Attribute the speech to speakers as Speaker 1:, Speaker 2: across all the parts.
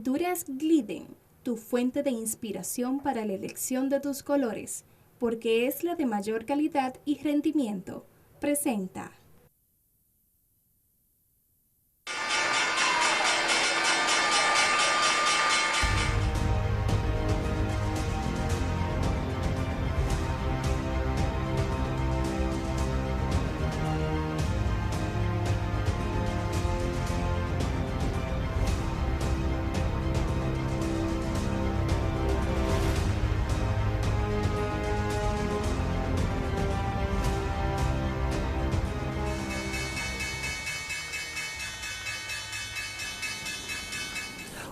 Speaker 1: Duras Gliden, tu fuente de inspiración para la elección de tus colores, porque es la de mayor calidad y rendimiento. Presenta.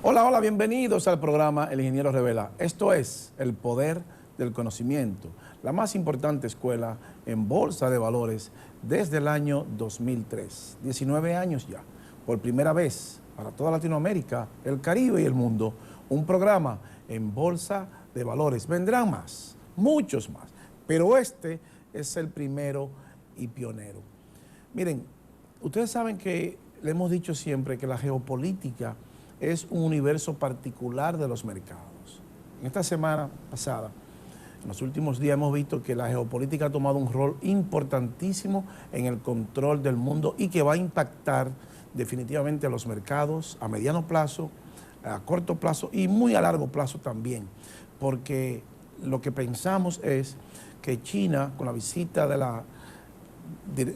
Speaker 2: Hola, hola, bienvenidos al programa El Ingeniero Revela. Esto es El Poder del Conocimiento, la más importante escuela en bolsa de valores desde el año 2003. 19 años ya. Por primera vez para toda Latinoamérica, el Caribe y el mundo, un programa en bolsa de valores. Vendrán más, muchos más, pero este es el primero y pionero. Miren, ustedes saben que le hemos dicho siempre que la geopolítica es un universo particular de los mercados. En esta semana pasada, en los últimos días, hemos visto que la geopolítica ha tomado un rol importantísimo en el control del mundo y que va a impactar definitivamente a los mercados a mediano plazo, a corto plazo y muy a largo plazo también, porque lo que pensamos es que China, con la visita de la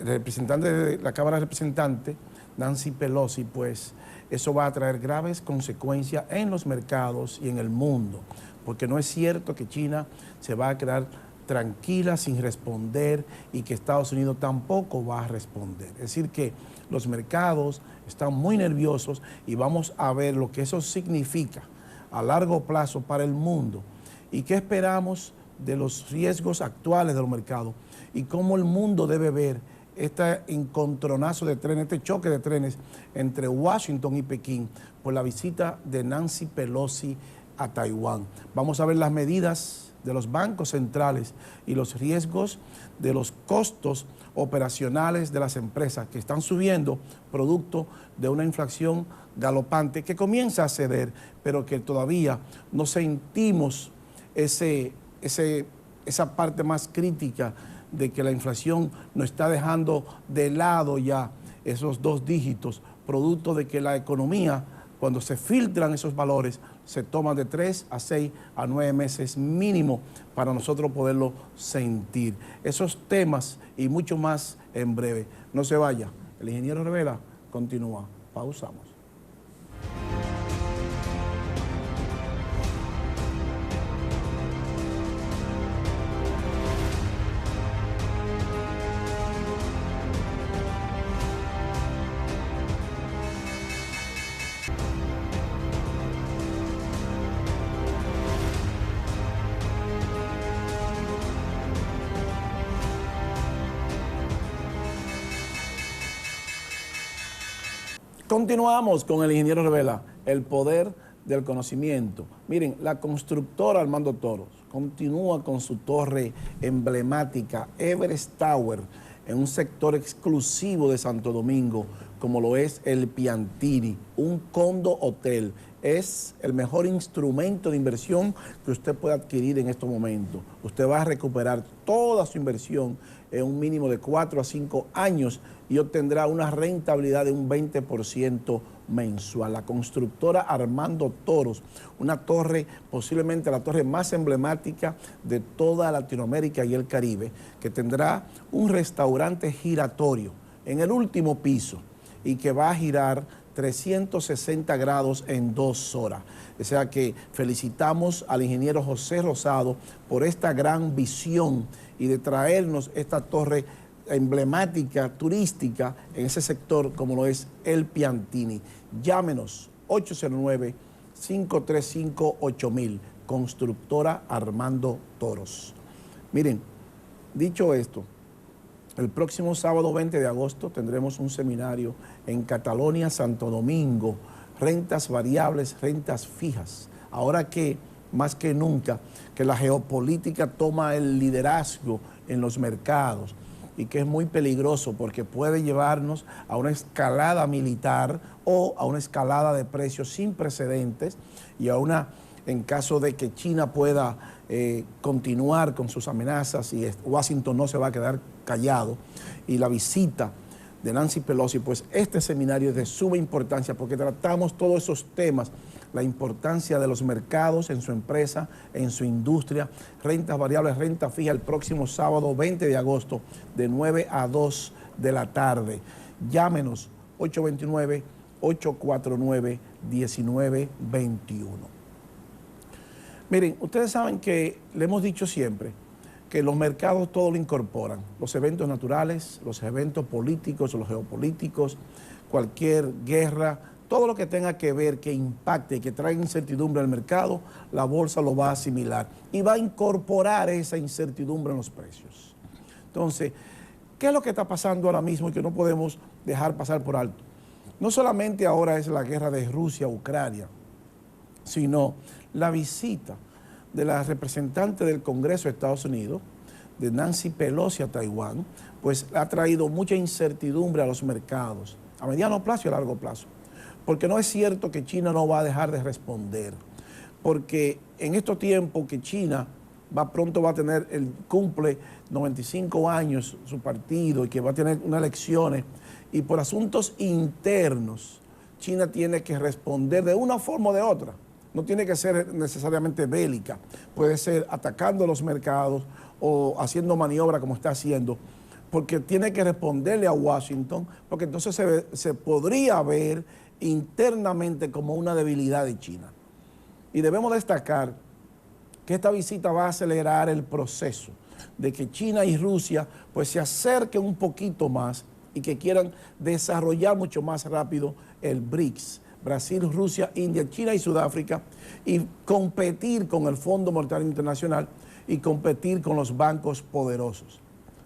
Speaker 2: representante de la Cámara de Representantes, Nancy Pelosi, pues eso va a traer graves consecuencias en los mercados y en el mundo, porque no es cierto que China se va a quedar tranquila sin responder y que Estados Unidos tampoco va a responder. Es decir, que los mercados están muy nerviosos y vamos a ver lo que eso significa a largo plazo para el mundo y qué esperamos de los riesgos actuales del mercado y cómo el mundo debe ver este encontronazo de trenes, este choque de trenes entre Washington y Pekín por la visita de Nancy Pelosi a Taiwán. Vamos a ver las medidas de los bancos centrales y los riesgos de los costos operacionales de las empresas que están subiendo producto de una inflación galopante que comienza a ceder, pero que todavía no sentimos esa parte más crítica de que la inflación nos está dejando de lado ya esos 2 dígitos, producto de que la economía, cuando se filtran esos valores, se toman de 3 a 6 a 9 meses mínimo para nosotros poderlo sentir. Esos temas y mucho más en breve. No se vaya. El Ingeniero Revela continúa. Pausamos. Continuamos con el Ingeniero Revela, el poder del conocimiento. Miren, la constructora Armando Toros continúa con su torre emblemática Everest Tower en un sector exclusivo de Santo Domingo, como lo es el Piantini, un condo hotel. Es el mejor instrumento de inversión que usted puede adquirir en estos momentos. Usted va a recuperar toda su inversión en un mínimo de 4 a 5 años y obtendrá una rentabilidad de un 20% mensual. La constructora Armando Toros, una torre, posiblemente la torre más emblemática de toda Latinoamérica y el Caribe, que tendrá un restaurante giratorio en el último piso y que va a girar 360 grados en 2 horas. O sea que felicitamos al ingeniero José Rosado por esta gran visión y de traernos esta torre emblemática, turística, en ese sector como lo es el Piantini. Llámenos 809-535-8000, constructora Armando Toros. Miren, dicho esto, el próximo sábado 20 de agosto tendremos un seminario en Catalonia, Santo Domingo, rentas variables, rentas fijas. Ahora que, más que nunca, que la geopolítica toma el liderazgo en los mercados, y que es muy peligroso porque puede llevarnos a una escalada militar o a una escalada de precios sin precedentes y a una, en caso de que China pueda continuar con sus amenazas y Washington no se va a quedar callado, y la visita de Nancy Pelosi, pues este seminario es de suma importancia porque tratamos todos esos temas, la importancia de los mercados en su empresa, en su industria, rentas variables, renta fija, el próximo sábado 20 de agosto de 9 a 2 de la tarde. Llámenos 829-849-1921. Miren, ustedes saben que le hemos dicho siempre que los mercados todo lo incorporan, los eventos naturales, los eventos políticos, los geopolíticos, cualquier guerra, todo lo que tenga que ver, que impacte, que traiga incertidumbre al mercado, la bolsa lo va a asimilar y va a incorporar esa incertidumbre en los precios. Entonces, ¿qué es lo que está pasando ahora mismo y que no podemos dejar pasar por alto? No solamente ahora es la guerra de Rusia a Ucrania, sino la visita de la representante del Congreso de Estados Unidos, de Nancy Pelosi a Taiwán, pues ha traído mucha incertidumbre a los mercados, a mediano plazo y a largo plazo. Porque no es cierto que China no va a dejar de responder, porque en estos tiempos que China pronto va a tener, cumple 95 años su partido y que va a tener unas elecciones, y por asuntos internos, China tiene que responder de una forma o de otra. No tiene que ser necesariamente bélica, puede ser atacando los mercados o haciendo maniobra como está haciendo, porque tiene que responderle a Washington, porque entonces se podría ver internamente como una debilidad de China. Y debemos destacar que esta visita va a acelerar el proceso de que China y Rusia pues se acerquen un poquito más y que quieran desarrollar mucho más rápido el BRICS. Brasil, Rusia, India, China y Sudáfrica, y competir con el Fondo Monetario Internacional y competir con los bancos poderosos.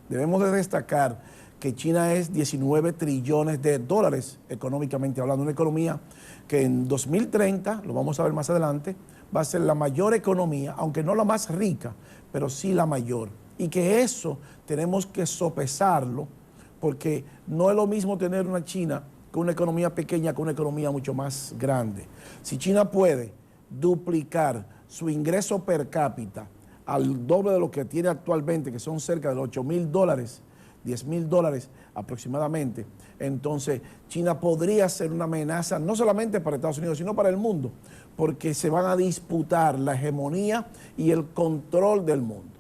Speaker 2: Debemos de destacar que China es 19 trillones de dólares económicamente hablando, una economía que en 2030, lo vamos a ver más adelante, va a ser la mayor economía, aunque no la más rica, pero sí la mayor. Y que eso tenemos que sopesarlo, porque no es lo mismo tener una China con una economía pequeña, con una economía mucho más grande. Si China puede duplicar su ingreso per cápita al doble de lo que tiene actualmente, que son cerca de los $8,000, $10,000 aproximadamente, entonces China podría ser una amenaza no solamente para Estados Unidos, sino para el mundo, porque se van a disputar la hegemonía y el control del mundo.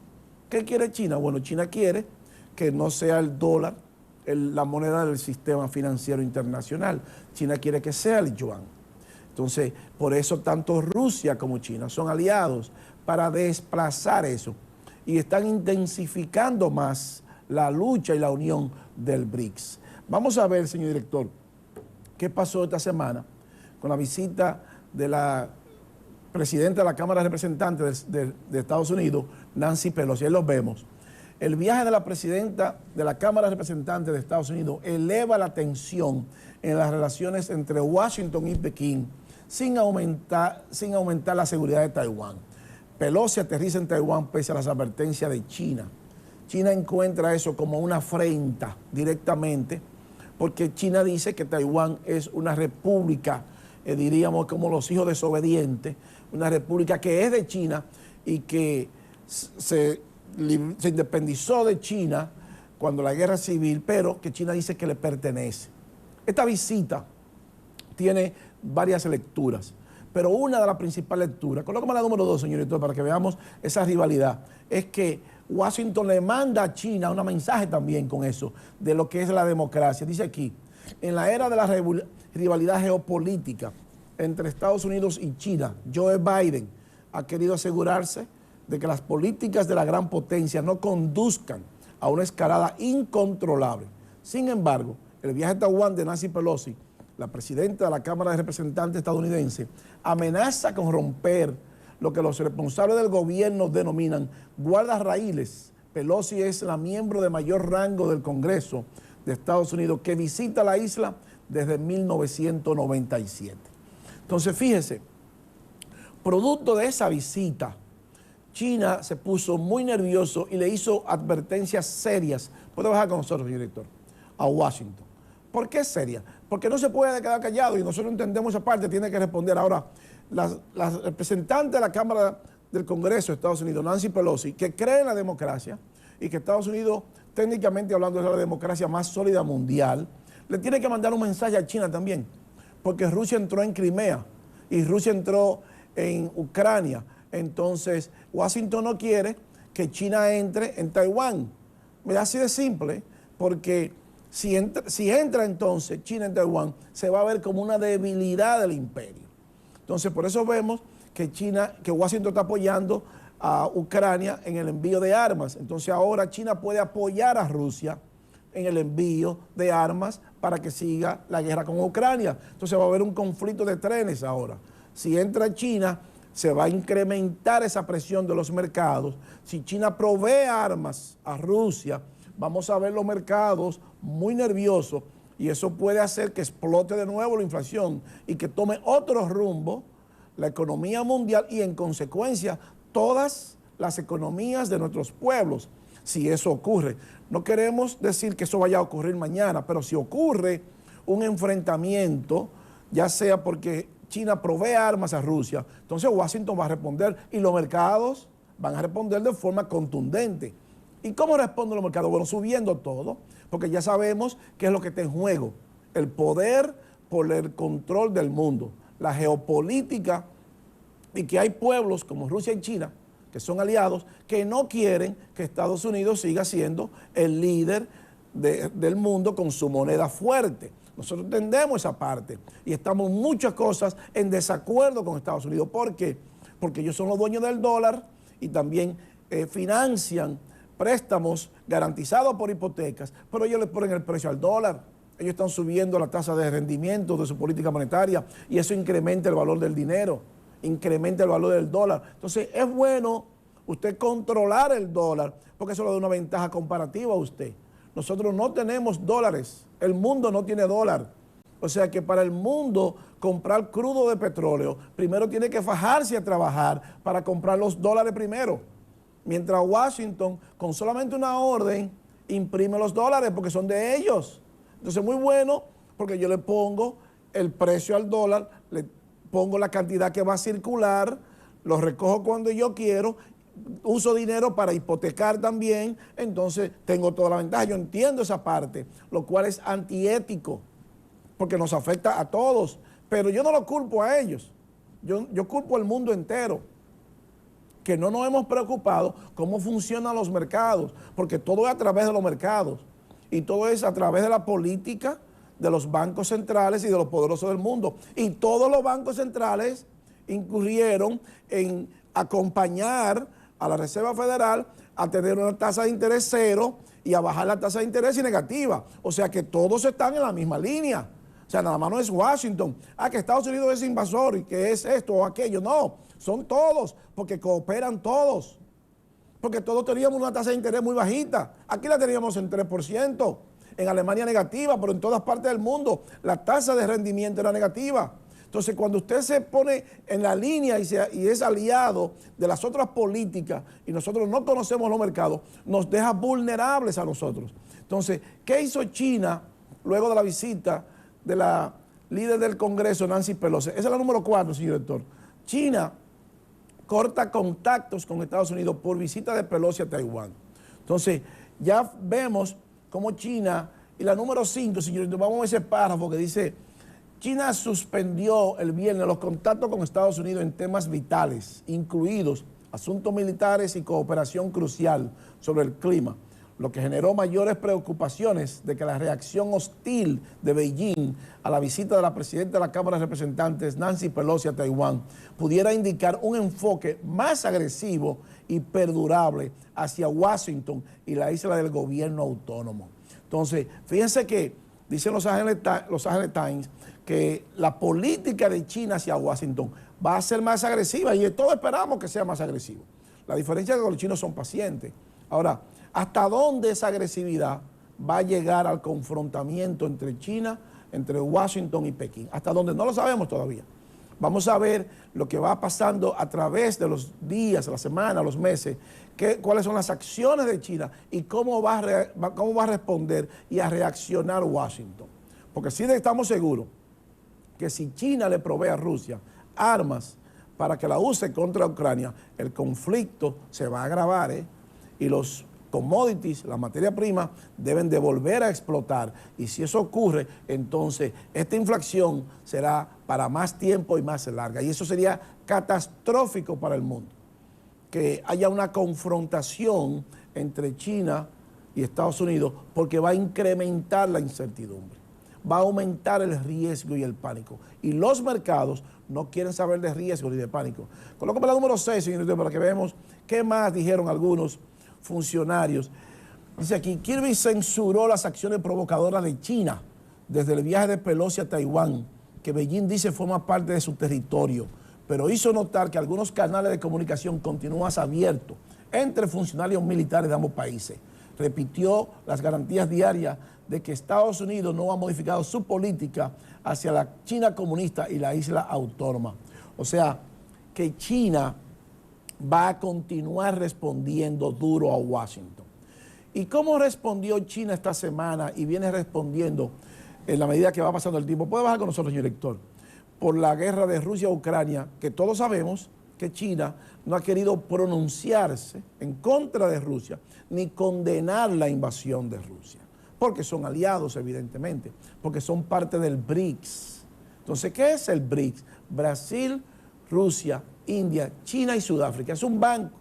Speaker 2: ¿Qué quiere China? Bueno, China quiere que no sea el dólar la moneda del sistema financiero internacional. China quiere que sea el yuan. Entonces, por eso tanto Rusia como China son aliados para desplazar eso y están intensificando más la lucha y la unión del BRICS. Vamos a ver, señor director, qué pasó esta semana con la visita de la presidenta de la Cámara de Representantes de Estados Unidos, Nancy Pelosi. Ahí los vemos. El viaje de la presidenta de la Cámara de Representantes de Estados Unidos eleva la tensión en las relaciones entre Washington y Pekín sin aumentar la seguridad de Taiwán. Pelosi aterriza en Taiwán pese a las advertencias de China. China encuentra eso como una afrenta directamente, porque China dice que Taiwán es una república, diríamos como los hijos desobedientes, una república que es de China y que se independizó de China cuando la guerra civil, pero que China dice que le pertenece. Esta visita tiene varias lecturas, pero una de las principales lecturas, colócame la número 2, señorito, para que veamos esa rivalidad, es que Washington le manda a China un mensaje también con eso, de lo que es la democracia. Dice aquí, en la era de la rivalidad geopolítica entre Estados Unidos y China, Joe Biden ha querido asegurarse de que las políticas de la gran potencia no conduzcan a una escalada incontrolable. Sin embargo, el viaje a Taiwán de Nancy Pelosi, la presidenta de la Cámara de Representantes estadounidense, amenaza con romper lo que los responsables del gobierno denominan guardarraíles. Pelosi es la miembro de mayor rango del Congreso de Estados Unidos que visita la isla desde 1997. Entonces, fíjese, producto de esa visita, China se puso muy nervioso y le hizo advertencias serias. Puede bajar con nosotros, señor director, a Washington. ¿Por qué seria? Porque no se puede quedar callado y nosotros entendemos esa parte, tiene que responder. Ahora, la representante de la Cámara del Congreso de Estados Unidos, Nancy Pelosi, que cree en la democracia y que Estados Unidos, técnicamente hablando, es la democracia más sólida mundial, le tiene que mandar un mensaje a China también, porque Rusia entró en Crimea y Rusia entró en Ucrania. Entonces, Washington no quiere que China entre en Taiwán. Es así de simple, porque si entra entonces China en Taiwán, se va a ver como una debilidad del imperio. Entonces, por eso vemos que Washington está apoyando a Ucrania en el envío de armas. Entonces, ahora China puede apoyar a Rusia en el envío de armas para que siga la guerra con Ucrania. Entonces, va a haber un conflicto de trenes ahora. Si entra China, se va a incrementar esa presión de los mercados. Si China provee armas a Rusia, vamos a ver los mercados muy nerviosos y eso puede hacer que explote de nuevo la inflación y que tome otro rumbo la economía mundial y en consecuencia todas las economías de nuestros pueblos. Si eso ocurre, no queremos decir que eso vaya a ocurrir mañana, pero si ocurre un enfrentamiento, ya sea porque China provee armas a Rusia, entonces Washington va a responder y los mercados van a responder de forma contundente. ¿Y cómo responden los mercados? Bueno, subiendo todo, porque ya sabemos qué es lo que está en juego. El poder por el control del mundo, la geopolítica, y que hay pueblos como Rusia y China, que son aliados, que no quieren que Estados Unidos siga siendo el líder del mundo con su moneda fuerte. Nosotros entendemos esa parte y estamos muchas cosas en desacuerdo con Estados Unidos. ¿Por qué? Porque ellos son los dueños del dólar y también financian préstamos garantizados por hipotecas, pero ellos le ponen el precio al dólar. Ellos están subiendo la tasa de rendimiento de su política monetaria y eso incrementa el valor del dinero, incrementa el valor del dólar. Entonces es bueno usted controlar el dólar porque eso le da una ventaja comparativa a usted. Nosotros no tenemos dólares, el mundo no tiene dólar. O sea que para el mundo comprar crudo de petróleo, primero tiene que fajarse a trabajar para comprar los dólares primero. Mientras Washington, con solamente una orden, imprime los dólares porque son de ellos. Entonces muy bueno porque yo le pongo el precio al dólar, le pongo la cantidad que va a circular, lo recojo cuando yo quiero, uso dinero para hipotecar también, entonces tengo toda la ventaja. Yo entiendo esa parte, lo cual es antiético, porque nos afecta a todos, pero yo no lo culpo a ellos, yo culpo al mundo entero, que no nos hemos preocupado cómo funcionan los mercados, porque todo es a través de los mercados, y todo es a través de la política de los bancos centrales y de los poderosos del mundo, y todos los bancos centrales incurrieron en acompañar a la Reserva Federal a tener una tasa de interés cero y a bajar la tasa de interés y negativa. O sea que todos están en la misma línea. O sea, nada más no es Washington. Que Estados Unidos es invasor y que es esto o aquello. No, son todos, porque cooperan todos. Porque todos teníamos una tasa de interés muy bajita. Aquí la teníamos en 3%, en Alemania negativa, pero en todas partes del mundo la tasa de rendimiento era negativa. Entonces, cuando usted se pone en la línea y es aliado de las otras políticas y nosotros no conocemos los mercados, nos deja vulnerables a nosotros. Entonces, ¿qué hizo China luego de la visita de la líder del Congreso, Nancy Pelosi? Esa es la número 4, señor director. China corta contactos con Estados Unidos por visita de Pelosi a Taiwán. Entonces, ya vemos cómo China, y la número 5, señor director, vamos a ese párrafo que dice: China suspendió el viernes los contactos con Estados Unidos en temas vitales, incluidos asuntos militares y cooperación crucial sobre el clima, lo que generó mayores preocupaciones de que la reacción hostil de Beijing a la visita de la presidenta de la Cámara de Representantes, Nancy Pelosi, a Taiwán, pudiera indicar un enfoque más agresivo y perdurable hacia Washington y la isla del gobierno autónomo. Entonces, fíjense que dicen Los Angeles Times que la política de China hacia Washington va a ser más agresiva y todos esperamos que sea más agresivo. La diferencia es que los chinos son pacientes. Ahora, ¿hasta dónde esa agresividad va a llegar al confrontamiento entre China, entre Washington y Pekín? ¿Hasta dónde? No lo sabemos todavía. Vamos a ver lo que va pasando a través de los días, la semana, los meses, cuáles son las acciones de China y cómo va a responder y a reaccionar Washington. Porque sí estamos seguros que si China le provee a Rusia armas para que la use contra Ucrania, el conflicto se va a agravar, y los commodities, la materia prima, deben de volver a explotar. Y si eso ocurre, entonces esta inflación será para más tiempo y más larga. Y eso sería catastrófico para el mundo, que haya una confrontación entre China y Estados Unidos, porque va a incrementar la incertidumbre, va a aumentar el riesgo y el pánico. Y los mercados no quieren saber de riesgo ni de pánico. Colócame la número 6, señor, para que veamos qué más dijeron algunos funcionarios. Dice aquí, Kirby censuró las acciones provocadoras de China desde el viaje de Pelosi a Taiwán, que Beijing dice forma parte de su territorio, pero hizo notar que algunos canales de comunicación continúan abiertos entre funcionarios militares de ambos países. Repitió las garantías diarias de que Estados Unidos no ha modificado su política hacia la China comunista y la isla autónoma. O sea, que China va a continuar respondiendo duro a Washington. ¿Y cómo respondió China esta semana y viene respondiendo en la medida que va pasando el tiempo? ¿Puede bajar con nosotros, señor director? Por la guerra de Rusia a Ucrania, que todos sabemos que China no ha querido pronunciarse en contra de Rusia ni condenar la invasión de Rusia, porque son aliados, evidentemente, porque son parte del BRICS. Entonces, ¿qué es el BRICS? Brasil, Rusia, India, China y Sudáfrica. Es un banco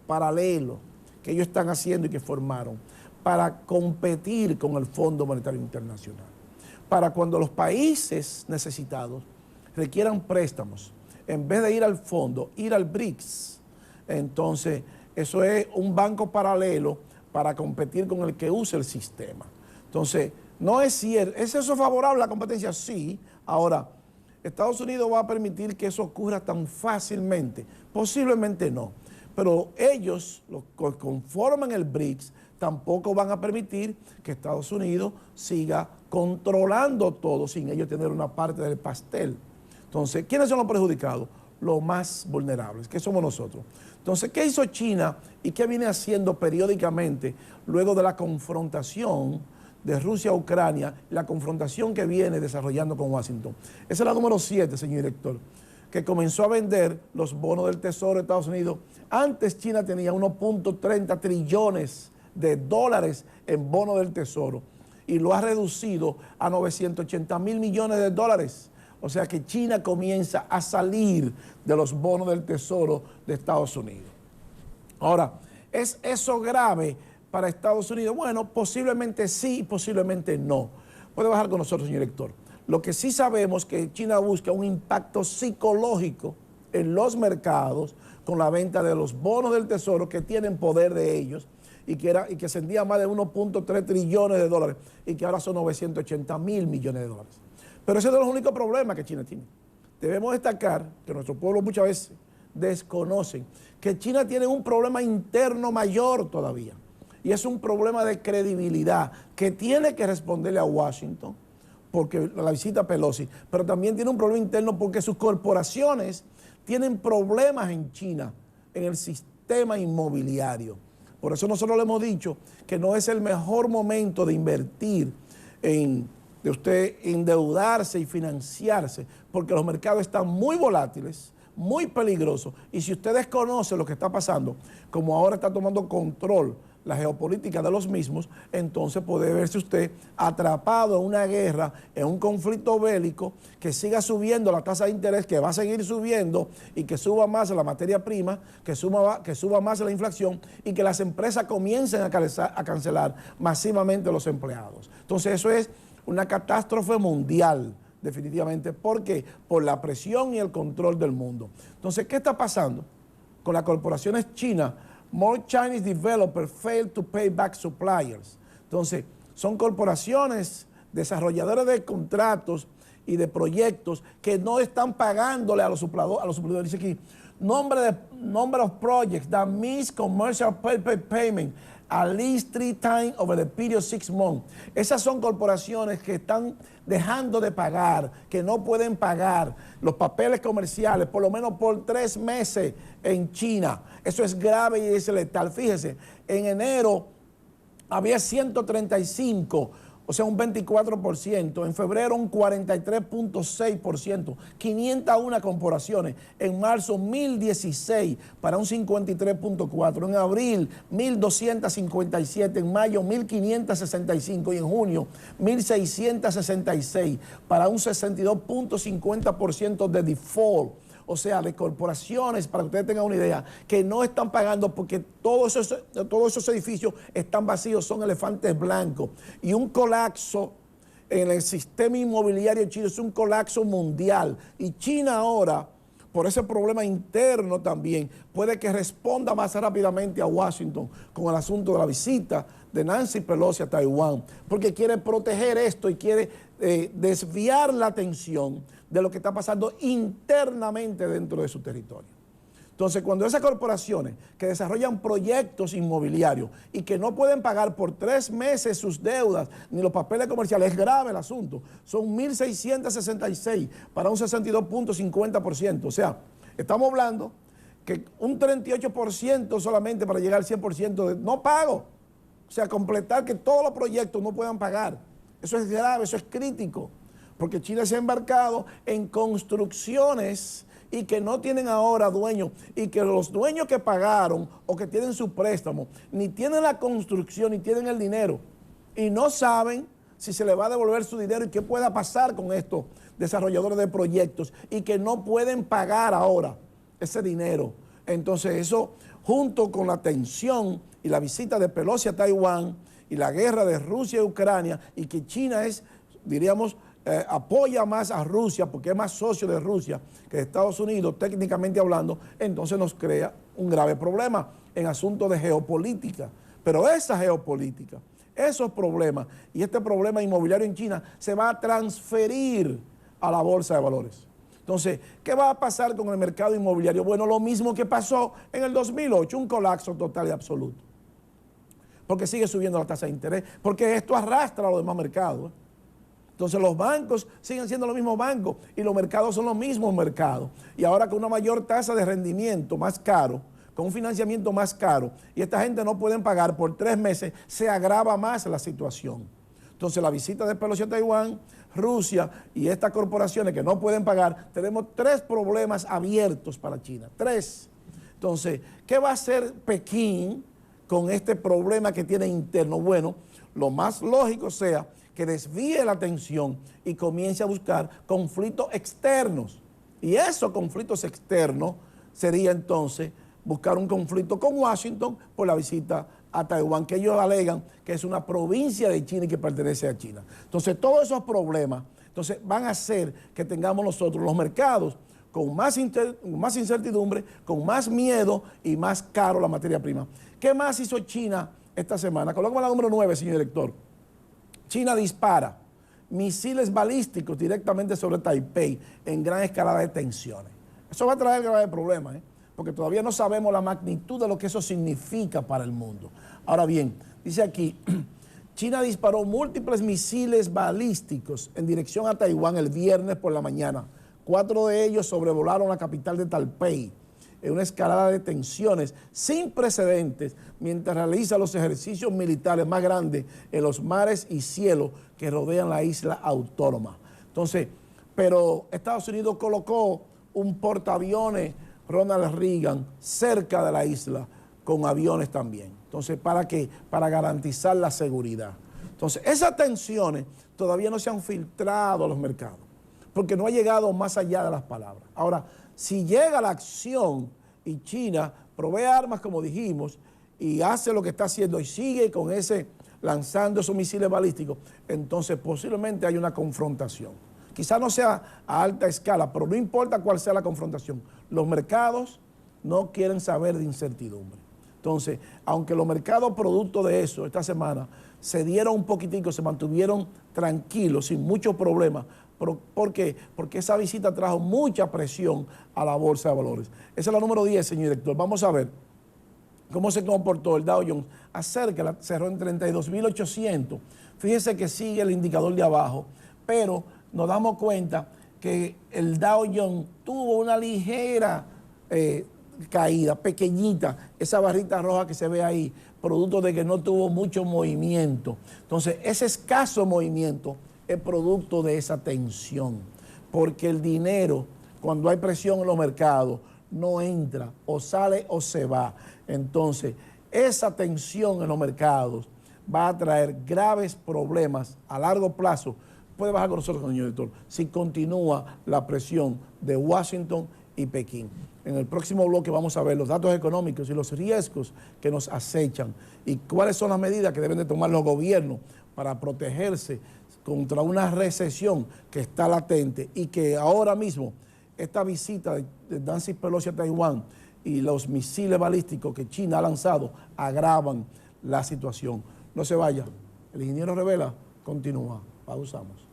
Speaker 2: paralelo que ellos están haciendo y que formaron para competir con el Fondo Monetario Internacional. Para cuando los países necesitados requieran préstamos, en vez de ir al fondo, ir al BRICS. Entonces, eso es un banco paralelo para competir con el que usa el sistema. Entonces, no es cierto. ¿Es eso favorable a la competencia? Sí. Ahora, ¿Estados Unidos va a permitir que eso ocurra tan fácilmente? Posiblemente no. Pero ellos, los que conforman el BRICS, tampoco van a permitir que Estados Unidos siga controlando todo sin ellos tener una parte del pastel. Entonces, ¿quiénes son los perjudicados? Los más vulnerables, que somos nosotros. Entonces, ¿qué hizo China y qué viene haciendo periódicamente luego de la confrontación de Rusia a Ucrania, la confrontación que viene desarrollando con Washington? Esa es la número 7, señor director, que comenzó a vender los bonos del Tesoro de Estados Unidos. Antes China tenía 1.30 trillones de dólares en bonos del Tesoro y lo ha reducido a 980 mil millones de dólares. O sea que China comienza a salir de los bonos del Tesoro de Estados Unidos. Ahora, ¿es eso grave para Estados Unidos? Bueno, posiblemente sí, posiblemente no. Puede bajar con nosotros, señor director. Lo que sí sabemos es que China busca un impacto psicológico en los mercados con la venta de los bonos del Tesoro que tienen poder de ellos y que ascendían más de 1.3 trillones de dólares y que ahora son 980 mil millones de dólares. Pero ese no es el único problema que China tiene. Debemos destacar que nuestro pueblo muchas veces desconocen que China tiene un problema interno mayor todavía. Y es un problema de credibilidad que tiene que responderle a Washington, porque la visita a Pelosi, pero también tiene un problema interno porque sus corporaciones tienen problemas en China, en el sistema inmobiliario. Por eso nosotros le hemos dicho que no es el mejor momento de invertir de usted endeudarse y financiarse, porque los mercados están muy volátiles, muy peligrosos, y si usted desconoce lo que está pasando, como ahora está tomando control la geopolítica de los mismos, entonces puede verse usted atrapado en una guerra, en un conflicto bélico, que siga subiendo la tasa de interés, que va a seguir subiendo y que suba más la materia prima, que suba más la inflación y que las empresas comiencen a cancelar masivamente a los empleados. Entonces eso es una catástrofe mundial, definitivamente. ¿Por qué? Por la presión y el control del mundo. Entonces, ¿qué está pasando con las corporaciones chinas? More Chinese developers fail to pay back suppliers. Entonces, son corporaciones desarrolladoras de contratos y de proyectos que no están pagándole a los suplidores. Dice aquí, number of projects that miss commercial paper payment at least 3 times over the period 6 months. Esas son corporaciones que están dejando de pagar, que no pueden pagar los papeles comerciales por lo menos por 3 meses en China. Eso es grave y es letal. Fíjese, en enero había 135, o sea, un 24%. En febrero, un 43.6%. 501 corporaciones. En marzo, 1.016 para un 53.4%. En abril, 1.257. En mayo, 1.565. Y en junio, 1.666 para un 62.50% de default. O sea, de corporaciones, para que ustedes tengan una idea, que no están pagando porque todos esos edificios están vacíos, son elefantes blancos. Y un colapso en el sistema inmobiliario chino es un colapso mundial. Y China ahora, por ese problema interno también, puede que responda más rápidamente a Washington con el asunto de la visita de Nancy Pelosi a Taiwán, porque quiere proteger esto y quiere desviar la atención de lo que está pasando internamente dentro de su territorio. Entonces, cuando esas corporaciones que desarrollan proyectos inmobiliarios y que no pueden pagar por 3 meses sus deudas ni los papeles comerciales, es grave el asunto. Son 1.666 para un 62.50%. O sea, estamos hablando que un 38% solamente para llegar al 100% de no pago. O sea, completar que todos los proyectos no puedan pagar. Eso es grave, eso es crítico. Porque China se ha embarcado en construcciones y que no tienen ahora dueños, y que los dueños que pagaron o que tienen su préstamo ni tienen la construcción ni tienen el dinero y no saben si se les va a devolver su dinero y qué pueda pasar con estos desarrolladores de proyectos y que no pueden pagar ahora ese dinero. Entonces eso, junto con la tensión y la visita de Pelosi a Taiwán y la guerra de Rusia y Ucrania, y que China es, diríamos, apoya más a Rusia porque es más socio de Rusia que de Estados Unidos, técnicamente hablando, entonces nos crea un grave problema en asuntos de geopolítica. Pero esa geopolítica, esos problemas y este problema inmobiliario en China se va a transferir a la bolsa de valores. Entonces, ¿qué va a pasar con el mercado inmobiliario? Bueno, lo mismo que pasó en el 2008, un colapso total y absoluto. Porque sigue subiendo la tasa de interés, porque esto arrastra a los demás mercados. Entonces los bancos siguen siendo los mismos bancos y los mercados son los mismos mercados. Y ahora con una mayor tasa de rendimiento más caro, con un financiamiento más caro, y esta gente no pueden pagar por 3 meses, se agrava más la situación. Entonces la visita de Pelosi a Taiwán, Rusia y estas corporaciones que no pueden pagar, tenemos 3 problemas abiertos para China. 3. Entonces, ¿qué va a hacer Pekín con este problema que tiene interno? Bueno, lo más lógico sea que desvíe la atención y comience a buscar conflictos externos. Y esos conflictos externos sería entonces buscar un conflicto con Washington por la visita a Taiwán, que ellos alegan que es una provincia de China y que pertenece a China. Entonces, todos esos problemas van a hacer que tengamos nosotros los mercados con más incertidumbre, con más miedo y más caro la materia prima. ¿Qué más hizo China esta semana? Colócame la número 9, señor director. China dispara misiles balísticos directamente sobre Taipei en gran escalada de tensiones. Eso va a traer graves problemas, porque todavía no sabemos la magnitud de lo que eso significa para el mundo. Ahora bien, dice aquí, China disparó múltiples misiles balísticos en dirección a Taiwán el viernes por la mañana. 4 de ellos sobrevolaron la capital de Taipei en una escalada de tensiones sin precedentes mientras realiza los ejercicios militares más grandes en los mares y cielos que rodean la isla autónoma. Entonces, pero Estados Unidos colocó un portaaviones Ronald Reagan cerca de la isla con aviones también. Entonces, ¿para qué? Para garantizar la seguridad. Entonces, esas tensiones todavía no se han filtrado a los mercados porque no ha llegado más allá de las palabras. Ahora, si llega la acción y China provee armas, como dijimos, y hace lo que está haciendo y sigue con lanzando esos misiles balísticos, entonces posiblemente hay una confrontación. Quizás no sea a alta escala, pero no importa cuál sea la confrontación. Los mercados no quieren saber de incertidumbre. Entonces, aunque los mercados producto de eso esta semana se dieron un poquitico, se mantuvieron tranquilos, sin muchos problemas. ¿Por qué? Porque esa visita trajo mucha presión a la bolsa de valores. Esa es la número 10, señor director. Vamos a ver ¿Cómo se comportó el Dow Jones? Cerró en 32.800. Fíjense que sigue el indicador de abajo, pero nos damos cuenta que el Dow Jones tuvo una ligera caída, pequeñita, esa barrita roja que se ve ahí, producto de que no tuvo mucho movimiento. Entonces, ese escaso movimiento es producto de esa tensión, porque el dinero, cuando hay presión en los mercados, no entra, o sale o se va. Entonces, esa tensión en los mercados va a traer graves problemas a largo plazo. Puede bajar con nosotros, señor director, si continúa la presión de Washington y Pekín. En el próximo bloque vamos a ver los datos económicos y los riesgos que nos acechan y cuáles son las medidas que deben de tomar los gobiernos para protegerse contra una recesión que está latente y que ahora mismo esta visita de Nancy Pelosi a Taiwán y los misiles balísticos que China ha lanzado agravan la situación. No se vaya. El ingeniero Revela continúa. Pausamos.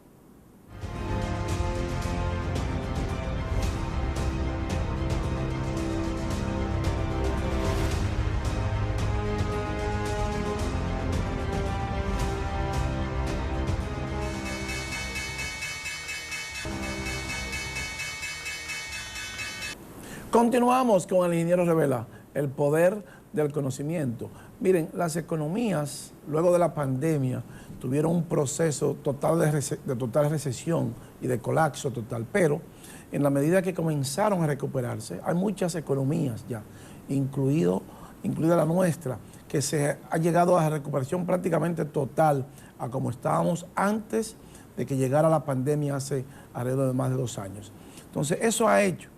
Speaker 2: Continuamos con el ingeniero Revela, el poder del conocimiento. Miren, las economías, luego de la pandemia, tuvieron un proceso total de total recesión y de colapso total, pero en la medida que comenzaron a recuperarse, hay muchas economías ya, incluida la nuestra, que se ha llegado a la recuperación prácticamente total a como estábamos antes de que llegara la pandemia hace alrededor de más de 2 años. Entonces, eso ha hecho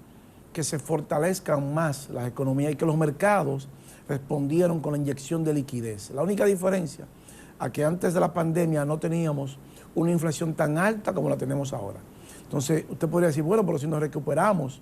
Speaker 2: que se fortalezcan más las economías y que los mercados respondieron con la inyección de liquidez. La única diferencia a que antes de la pandemia no teníamos una inflación tan alta como la tenemos ahora. Entonces, usted podría decir, bueno, pero si nos recuperamos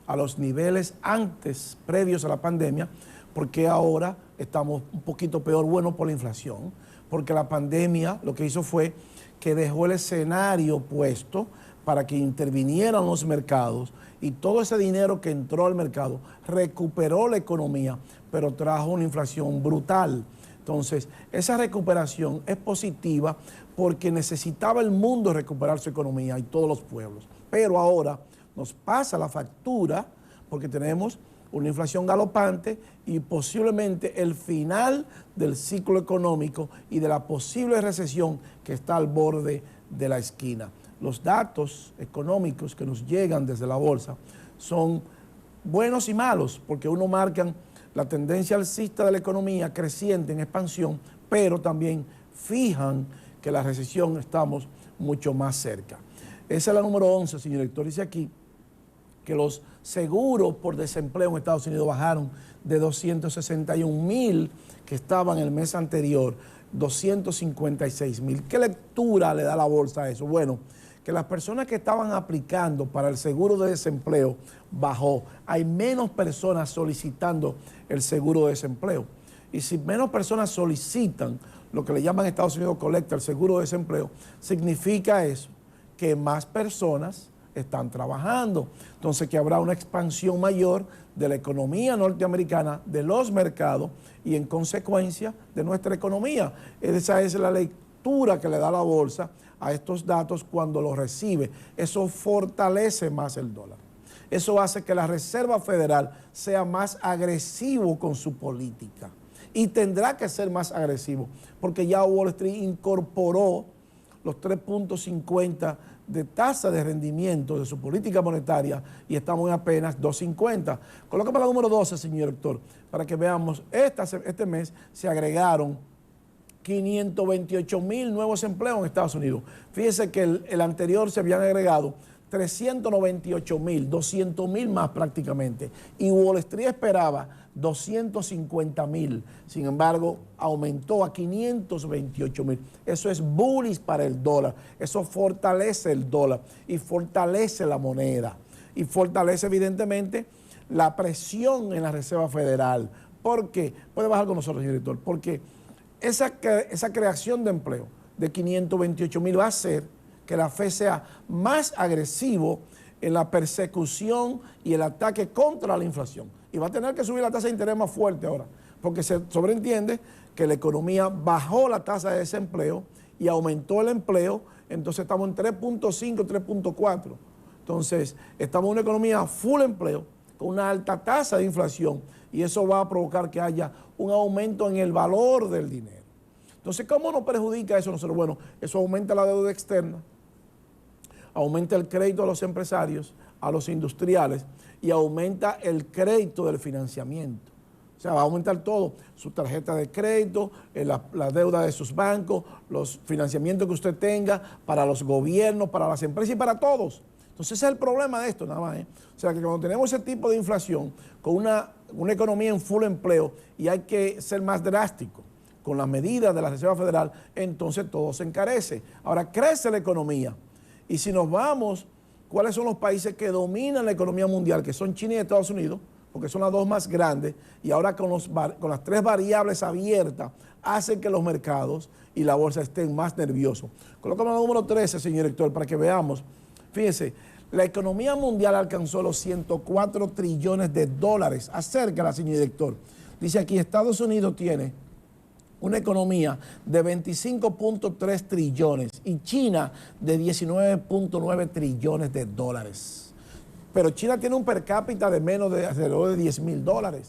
Speaker 2: a los niveles antes, previos a la pandemia, ¿por qué ahora estamos un poquito peor? Bueno, por la inflación, porque la pandemia lo que hizo fue que dejó el escenario puesto para que intervinieran los mercados y todo ese dinero que entró al mercado recuperó la economía, pero trajo una inflación brutal. Entonces, esa recuperación es positiva porque necesitaba el mundo recuperar su economía y todos los pueblos. Pero ahora nos pasa la factura porque tenemos una inflación galopante y posiblemente el final del ciclo económico y de la posible recesión que está al borde de la esquina. Los datos económicos que nos llegan desde la bolsa son buenos y malos, porque uno marcan la tendencia alcista de la economía creciente en expansión, pero también fijan que la recesión estamos mucho más cerca. Esa es la número 11, señor director. Dice aquí que los seguros por desempleo en Estados Unidos bajaron de 261,000 que estaban el mes anterior, 256,000. ¿Qué lectura le da la bolsa a eso? Bueno, que las personas que estaban aplicando para el seguro de desempleo bajó. Hay menos personas solicitando el seguro de desempleo. Y si menos personas solicitan lo que le llaman en Estados Unidos colecta, el seguro de desempleo, significa eso, que más personas están trabajando. Entonces, que habrá una expansión mayor de la economía norteamericana, de los mercados y en consecuencia de nuestra economía. Esa es la lectura que le da la bolsa a estos datos cuando los recibe. Eso fortalece más el dólar. Eso hace que la Reserva Federal sea más agresivo con su política. Y tendrá que ser más agresivo, porque ya Wall Street incorporó los 3.50 de tasa de rendimiento de su política monetaria y estamos en apenas 2.50. Colócame la número 12, señor director, para que veamos, este mes se agregaron 528,000 nuevos empleos en Estados Unidos. Fíjese que el anterior se habían agregado 398,000, 200,000 más prácticamente. Y Wall Street esperaba 250,000. Sin embargo, aumentó a 528,000. Eso es bullish para el dólar. Eso fortalece el dólar y fortalece la moneda. Y fortalece evidentemente la presión en la Reserva Federal. ¿Por qué? Puede bajar con nosotros, señor director. Porque esa creación de empleo de 528,000 va a hacer que la FED sea más agresivo en la persecución y el ataque contra la inflación. Y va a tener que subir la tasa de interés más fuerte ahora, porque se sobreentiende que la economía bajó la tasa de desempleo y aumentó el empleo, entonces estamos en 3.5, 3.4. Entonces, estamos en una economía full empleo, con una alta tasa de inflación, y eso va a provocar que haya un aumento en el valor del dinero. Entonces, ¿cómo nos perjudica eso a nosotros? Bueno, eso aumenta la deuda externa, aumenta el crédito a los empresarios, a los industriales, y aumenta el crédito del financiamiento. O sea, va a aumentar todo, su tarjeta de crédito, la deuda de sus bancos, los financiamientos que usted tenga para los gobiernos, para las empresas y para todos. Entonces ese es el problema de esto nada más. O sea, que cuando tenemos ese tipo de inflación, con una economía en full empleo, y hay que ser más drástico con las medidas de la Reserva Federal, entonces todo se encarece. Ahora crece la economía. Y si nos vamos, ¿cuáles son los países que dominan la economía mundial? Que son China y Estados Unidos, porque son las dos más grandes, y ahora con las tres variables abiertas, hacen que los mercados y la bolsa estén más nerviosos. Colócame el número 13, señor director, para que veamos. Fíjense, la economía mundial alcanzó los 104 trillones de dólares. Acércala, señor director. Dice aquí, Estados Unidos tiene una economía de 25.3 trillones y China de 19.9 trillones de dólares. Pero China tiene un per cápita de menos de alrededor de $10,000.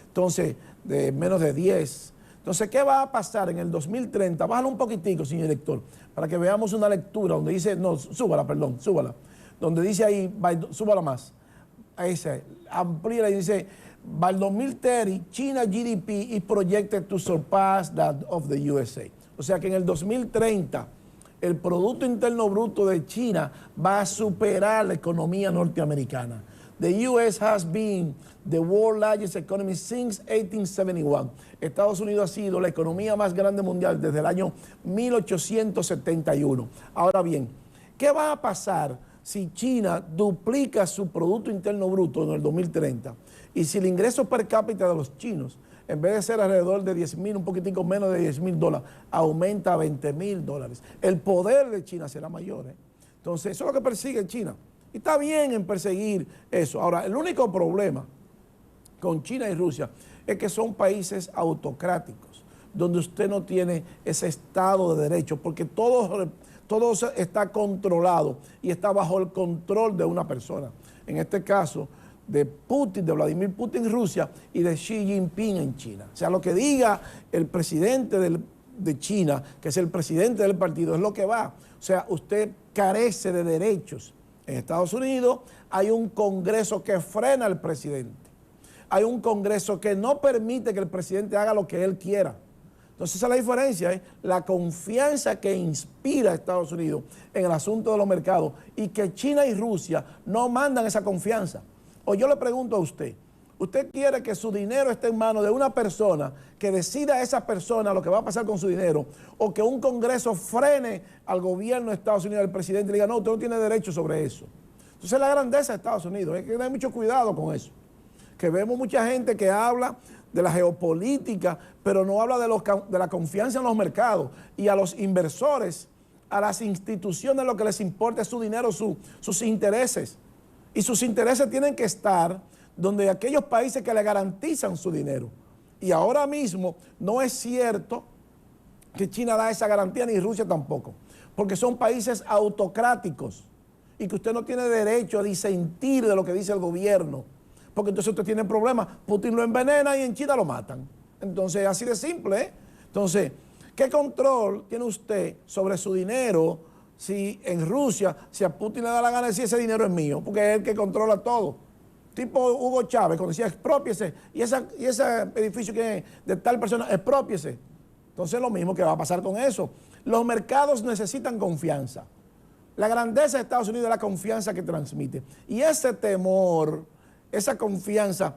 Speaker 2: Entonces, de menos de 10. Entonces, ¿qué va a pasar en el 2030? Bájalo un poquitico, señor director, para que veamos una lectura donde dice, no, súbala, donde dice ahí, súbala más. Ahí se amplía y dice, by 2030, China GDP is projected to surpass that of the USA. O sea que en el 2030, el Producto Interno Bruto de China va a superar la economía norteamericana. The U.S. has been the world's largest economy since 1871. Estados Unidos ha sido la economía más grande mundial desde el año 1871. Ahora bien, ¿qué va a pasar si China duplica su Producto Interno Bruto en el 2030? Y si el ingreso per cápita de los chinos, en vez de ser alrededor de 10,000, un poquitico menos de $10,000, aumenta a $20,000. El poder de China será mayor. Entonces, eso es lo que persigue China. Y está bien en perseguir eso. Ahora, el único problema con China y Rusia es que son países autocráticos, donde usted no tiene ese Estado de Derecho, porque todo está controlado y está bajo el control de una persona. En este caso, de Putin, de Vladimir Putin en Rusia y de Xi Jinping en China. O sea, lo que diga el presidente de China, que es el presidente del partido, es lo que va. O sea, usted carece de derechos. En Estados Unidos hay un Congreso que frena al presidente. Hay un Congreso que no permite que el presidente haga lo que él quiera. Entonces esa es la diferencia, la confianza que inspira a Estados Unidos en el asunto de los mercados y que China y Rusia no mandan esa confianza. O yo le pregunto a usted, ¿usted quiere que su dinero esté en manos de una persona que decida a esa persona lo que va a pasar con su dinero? ¿O que un Congreso frene al gobierno de Estados Unidos, al presidente, y le diga, no, usted no tiene derecho sobre eso? Entonces la grandeza de Estados Unidos, hay que tener mucho cuidado con eso. Que vemos mucha gente que habla de la geopolítica, pero no habla de la confianza en los mercados y a los inversores, a las instituciones lo que les importa es su dinero, sus intereses. Y sus intereses tienen que estar donde aquellos países que le garantizan su dinero. Y ahora mismo no es cierto que China da esa garantía, ni Rusia tampoco, porque son países autocráticos y que usted no tiene derecho a disentir de lo que dice el gobierno, porque entonces usted tiene problemas. Putin lo envenena y en China lo matan. Entonces, así de simple, ¿eh? Entonces, ¿qué control tiene usted sobre su dinero si en Rusia, si a Putin le da la gana de decir ese dinero es mío? Porque es el que controla todo. Tipo Hugo Chávez, cuando decía expropiese, y ese edificio que es de tal persona, expropiese. Entonces, lo mismo que va a pasar con eso. Los mercados necesitan confianza. La grandeza de Estados Unidos es la confianza que transmite. Y ese temor, esa confianza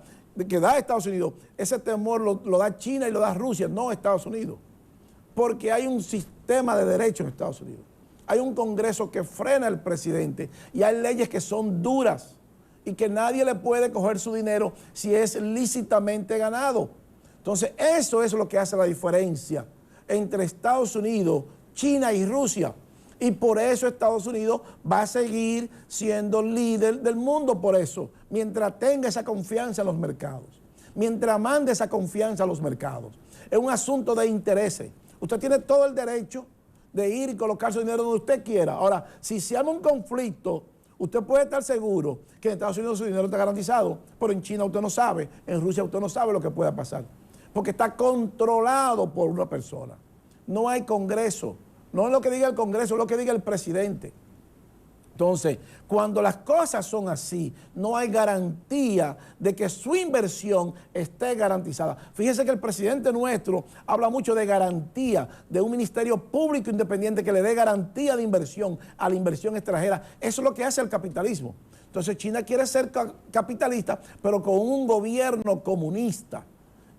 Speaker 2: que da Estados Unidos, ese temor lo da China y lo da Rusia, no Estados Unidos. Porque hay un sistema de derecho en Estados Unidos. Hay un Congreso que frena al presidente y hay leyes que son duras y que nadie le puede coger su dinero si es lícitamente ganado. Entonces, eso es lo que hace la diferencia entre Estados Unidos, China y Rusia. Y por eso Estados Unidos va a seguir siendo líder del mundo por eso, mientras tenga esa confianza en los mercados, mientras mande esa confianza a los mercados. Es un asunto de intereses. Usted tiene todo el derecho de ir y colocar su dinero donde usted quiera. Ahora, si se arma un conflicto, usted puede estar seguro que en Estados Unidos su dinero está garantizado, pero en China usted no sabe, en Rusia usted no sabe lo que pueda pasar, porque está controlado por una persona. No hay Congreso, no es lo que diga el Congreso, es lo que diga el presidente. Entonces, cuando las cosas son así, no hay garantía de que su inversión esté garantizada. Fíjese que el presidente nuestro habla mucho de garantía, de un ministerio público independiente que le dé garantía de inversión a la inversión extranjera. Eso es lo que hace el capitalismo. Entonces, China quiere ser capitalista, pero con un gobierno comunista.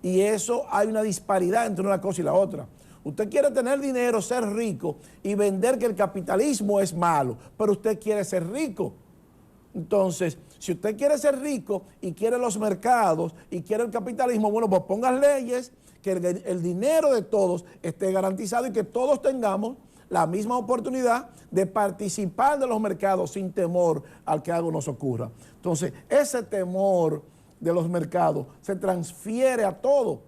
Speaker 2: Y eso hay una disparidad entre una cosa y la otra. Usted quiere tener dinero, ser rico y vender que el capitalismo es malo, pero usted quiere ser rico. Entonces, si usted quiere ser rico y quiere los mercados y quiere el capitalismo, bueno, pues ponga leyes que el dinero de todos esté garantizado y que todos tengamos la misma oportunidad de participar de los mercados sin temor al que algo nos ocurra. Entonces, ese temor de los mercados se transfiere a todo.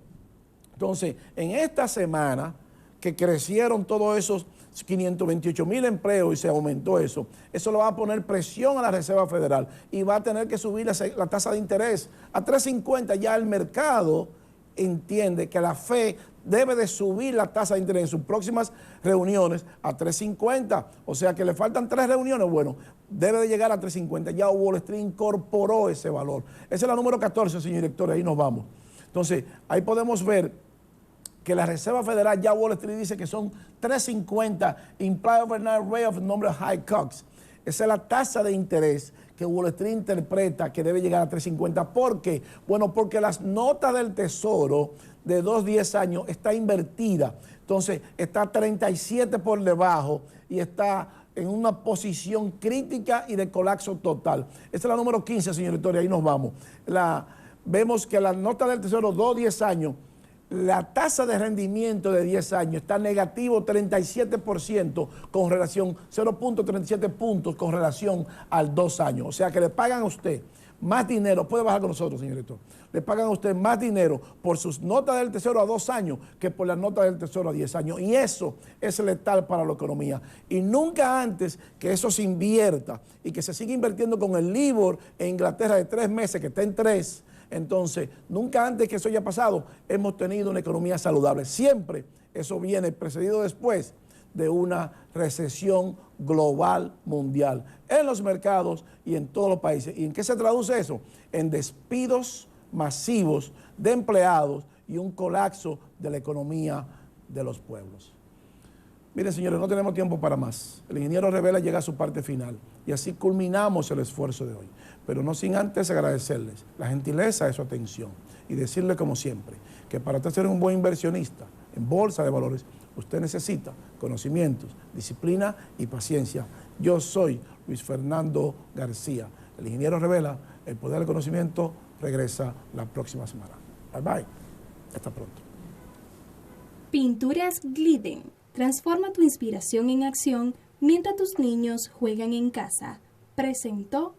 Speaker 2: Entonces, en esta semana que crecieron todos esos 528,000 empleos y se aumentó eso lo va a poner presión a la Reserva Federal y va a tener que subir la tasa de interés a 3.50. Ya el mercado entiende que la FED debe de subir la tasa de interés en sus próximas reuniones a 3.50, o sea que le faltan 3 reuniones, bueno, debe de llegar a 3.50, ya Wall Street incorporó ese valor. Esa es la número 14, señor director, ahí nos vamos. Entonces, ahí podemos ver que la Reserva Federal, ya Wall Street dice que son 3.50, implied overnight rate of number of high COX. Esa es la tasa de interés que Wall Street interpreta que debe llegar a 3.50. ¿Por qué? Bueno, porque las notas del Tesoro de 10 años está invertida. Entonces, está 37 por debajo y está en una posición crítica y de colapso total. Esa es la número 15, señor director, ahí nos vamos. Vemos que la nota del Tesoro 10 años, la tasa de rendimiento de 10 años está negativo 37% con relación, 0.37 puntos con relación al 2 años. O sea que le pagan a usted más dinero, puede bajar con nosotros, señor director, le pagan a usted más dinero por sus notas del Tesoro a 2 años que por las notas del Tesoro a 10 años. Y eso es letal para la economía. Y nunca antes que eso se invierta y que se siga invirtiendo con el LIBOR en Inglaterra de 3 meses, que está en 3, entonces, nunca antes que eso haya pasado, hemos tenido una economía saludable. Siempre eso viene precedido después de una recesión global mundial en los mercados y en todos los países. ¿Y en qué se traduce eso? En despidos masivos de empleados y un colapso de la economía de los pueblos. Miren, señores, no tenemos tiempo para más. El ingeniero Revela llega a su parte final y así culminamos el esfuerzo de hoy. Pero no sin antes agradecerles la gentileza de su atención y decirle, como siempre, que para usted ser un buen inversionista en bolsa de valores, usted necesita conocimientos, disciplina y paciencia. Yo soy Luis Fernando García. El ingeniero Revela, el poder del conocimiento, regresa la próxima semana. Bye bye. Hasta pronto.
Speaker 1: Pinturas Glidden. Transforma tu inspiración en acción mientras tus niños juegan en casa. Presentó